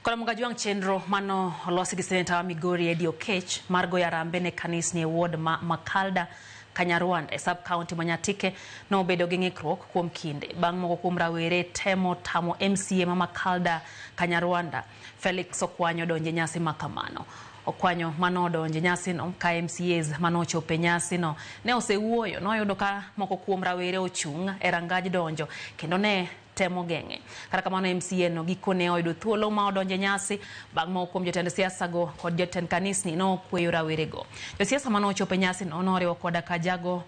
Kora mgajuang chenro mano losi gi seneta wa Migori Eddie Oketch margo ya rambene kanisni ward Makalda Kanyarwanda e sub county Manyatike no bedo gi ng'ikruok kuom kinde bang' moko kuom rawere temo tamo MCA Makalda Kanyarwanda Felix Okwanyo donje nyasi makamano. Okwanyo mano donje nyasi no ka MCAs mano chope nyasi no ne osewuoyo no yudo ka moko kuom rawere ochung' e rangaj donjo kendo ne temo geng'e. Kata kamano MCA no gikone oyudo thuolo ma odonje nyasi bang' moko kuom jotend siasa go kod jotend kanisni no kweyo rawere go. Josiasa mano chope nyasi no noriwo koda ka jago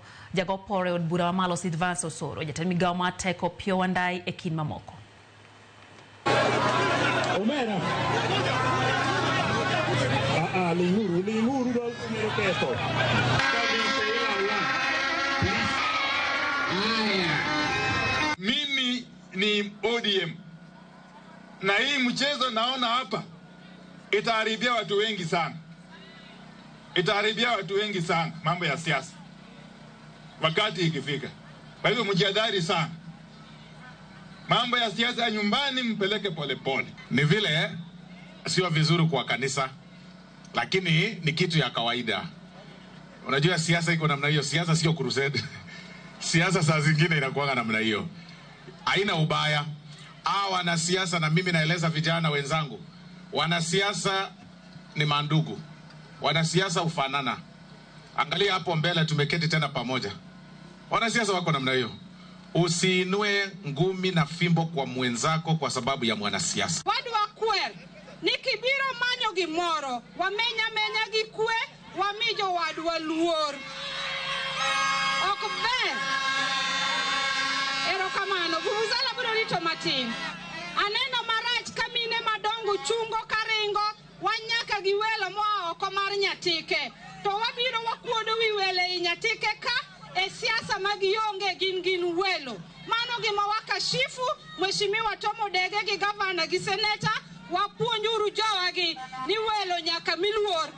pore od bura malo Silvans Osoro jatend migawo mar teko Opiyo Wandayi e kin mamoko. Omera. Limuru do kesto. Mimi ni ODM. Na hii mchezo naona hapa itaharibia watu wengi sana. Itaharibia watu wengi sana mambo ya siasa. Wakati ikifika. Kwa hivyo mjihadhari sana. Mambo ya siasa ya nyumbani mpeleke polepole. Ni vile sio vizuri kwa kanisa, lakini ni kitu ya kawaida. Unajua siasa iko namna hiyo, siasa sio crusade. Siasa saa zingine inakuwa namna hiyo. Haina ubaya. Wanasiasa, na mimi naeleza vijana wenzangu, wanasiasa ni mandugu. Wanasiasa ufanana. Angalia hapo mbele tumeketi tena pamoja. Wanasiasa wako namna hiyo. Usiinue ngumi na fimbo kwa mwenzako kwa sababu ya mwanasiasa. Wadu wa kwer, nikibiro manyo gimoro, wamenya gikwe, wamijo wadu wa luor. Okber. Ero kamano, vuvuzala biro rito matin. Aneno marach kamine madongo chungo karingo, wanyaka giwelo moa oko mar Nyatike. To wabiro wakuodo wiwele i Nyatike ka, e siasa magionge gin welo. Mano gima wakashifu, Mheshimiwa Tom Odege gi gavana gi seneta, wapuonjuru jowagi ni welo nyaka miluor.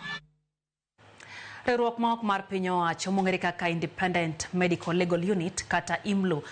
Riwruok ma ok mar piny owacho mong'ere kaka Independent Medical Legal Unit kata IMLU